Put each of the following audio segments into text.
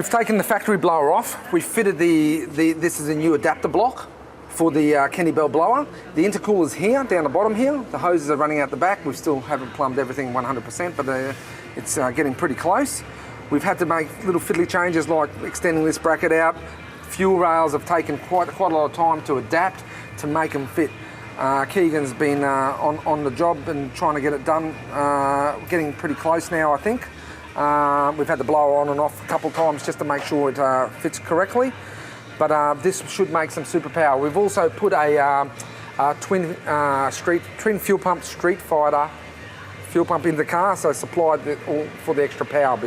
We've taken the factory blower off. We fitted this is a new adapter block for the Kenny Bell blower. The intercooler's here, down the bottom here. The hoses are running out the back. We still haven't plumbed everything 100%, but it's getting pretty close. We've had to make little fiddly changes like extending this bracket out. Fuel rails have taken quite a lot of time to adapt to make them fit. Keegan's been on the job and trying to get it done, getting pretty close now, I think. We've had the blower on and off a couple of times just to make sure it fits correctly. But this should make some superpower. We've also put a twin fuel pump Street Fighter fuel pump in the car, so supplied all for the extra power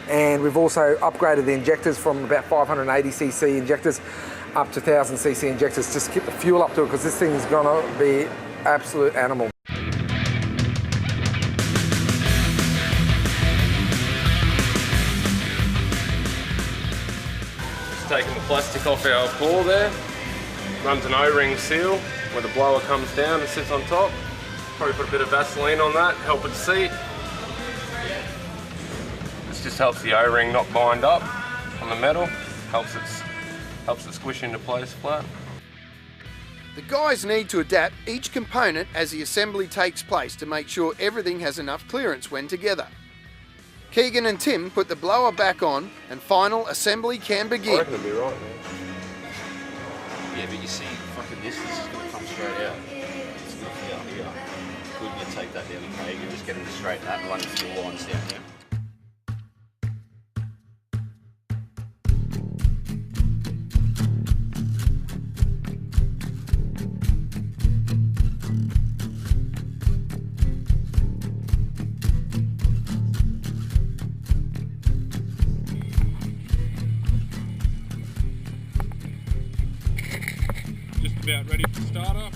and we've also upgraded the injectors from about 580cc injectors up to 1000cc injectors just to keep the fuel up to it, because this thing is gonna be absolute animal. Taking the plastic off our core there, runs an O-ring seal where the blower comes down and sits on top. Probably put a bit of Vaseline on that, help it seat. This just helps the O-ring not bind up on the metal, helps it squish into place flat. The guys need to adapt each component as the assembly takes place to make sure everything has enough clearance when together. Keegan and Tim put the blower back on and final assembly can begin. I reckon it'll be right, man. Yeah, but you see, fucking this is going to come straight out. It's going to fit up here. Couldn't you take that down the peg and just get them to straighten out and run the fuel lines down here? About ready for startup.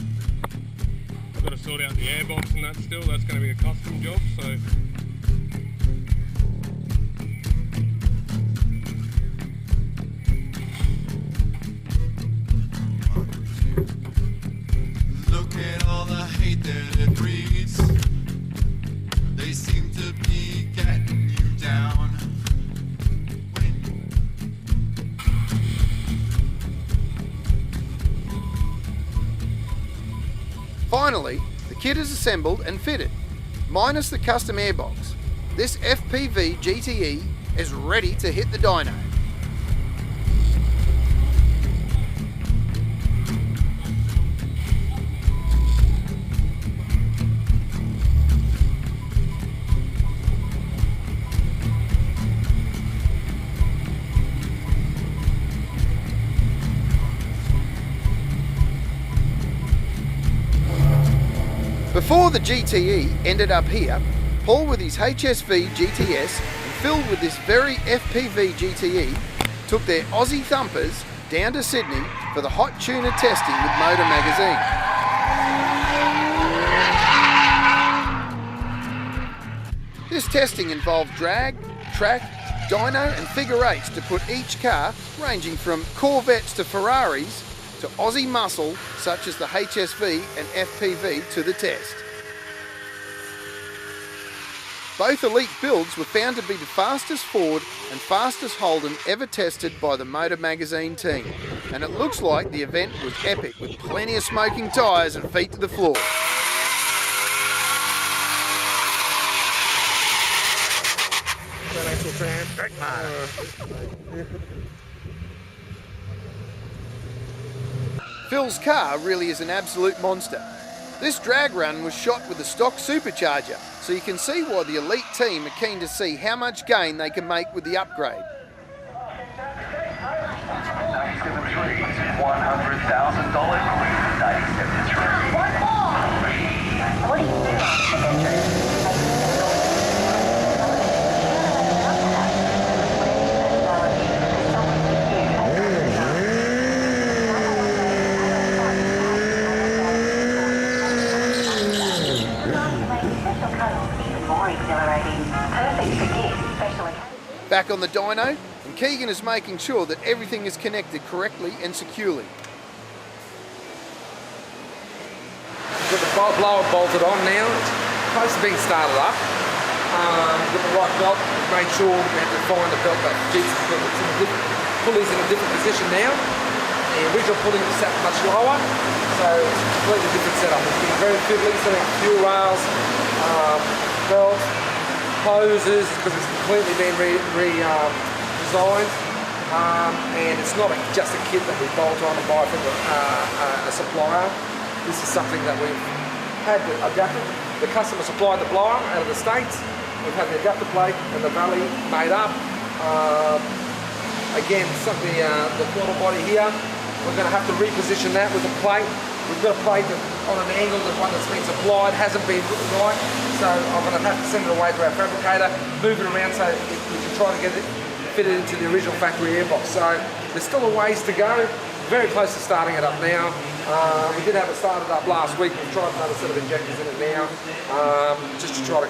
I've got to sort out the airbox and that still. That's going to be a custom job, so. Look at all the hate that it breeds. They seem to be getting you down. Finally, the kit is assembled and fitted, minus the custom airbox. This FPV GTE is ready to hit the dyno. Before the GTE ended up here, Paul with his HSV GTS and Phil with this very FPV GTE took their Aussie thumpers down to Sydney for the hot tuner testing with Motor Magazine. This testing involved drag, track, dyno and figure eights to put each car, ranging from Corvettes to Ferraris, to Aussie muscle such as the HSV and FPV to the test. Both elite builds were found to be the fastest Ford and fastest Holden ever tested by the Motor Magazine team, and it looks like the event was epic with plenty of smoking tyres and feet to the floor. Phil's car really is an absolute monster. This drag run was shot with a stock supercharger, so you can see why the elite team are keen to see how much gain they can make with the upgrade. Back on the dyno, and Keegan is making sure that everything is connected correctly and securely. Got the blower bolted on now. It's close to being started up. with the right belt. We've made sure we had to find a belt that fits the pulley's in a different position now. The original pulley was set much lower, so it's a completely different setup. It's been very fiddly, setting up fuel rails, belts, hoses, because it's completely been redesigned. And it's not just a kit that we bolt on and buy from a supplier. This is something that we've had adapted. The customer supplied the blower out of the States. We've had the adapter plate and the valley made up. Again, the throttle body here, we're going to have to reposition that with a plate. We've got a plate that, on an angle, the one that's been supplied hasn't been right, so I'm going to have to send it away to our fabricator, move it around so we can try to get it fitted into the original factory airbox. So there's still a ways to go. Very close to starting it up now. We did have it started up last week. We've tried another set of injectors in it now, just to try to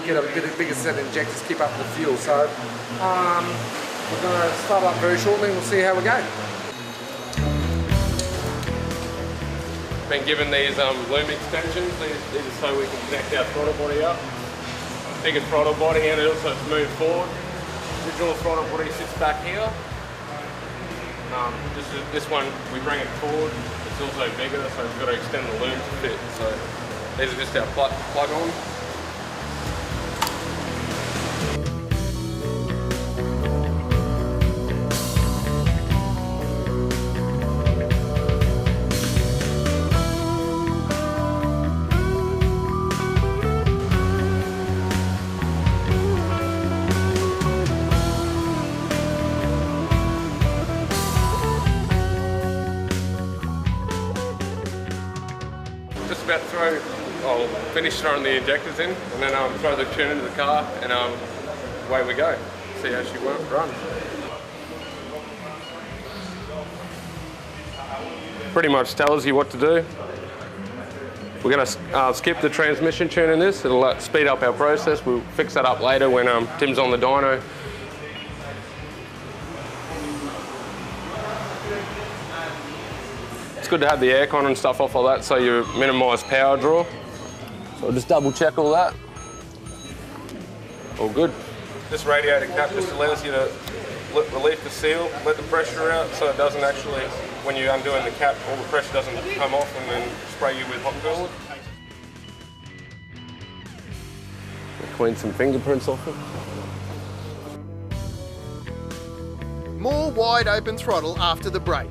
get a bigger set of injectors, keep up with the fuel. So we're going to start up very shortly and we'll see how we go. Been given these loom extensions. These are so we can connect our throttle body up. Bigger throttle body and it also moves forward. Original throttle body sits back here. This one, we bring it forward. It's also bigger, so we've got to extend the loom to fit. So these are just our plug on. Just about to I'll finish throwing the injectors in and then throw the tune into the car and away we go. See how she runs. Pretty much tells you what to do. We're going to skip the transmission tune in this. It'll speed up our process. We'll fix that up later when Tim's on the dyno. It's good to have the aircon and stuff off like that so you minimise power draw. So I'll just double check all that. All good. This radiator cap just allows you to relieve the seal, let the pressure out so it doesn't actually, when you're undoing the cap, all the pressure doesn't come off and then spray you with hot fluid. Clean some fingerprints off it. More wide open throttle after the break.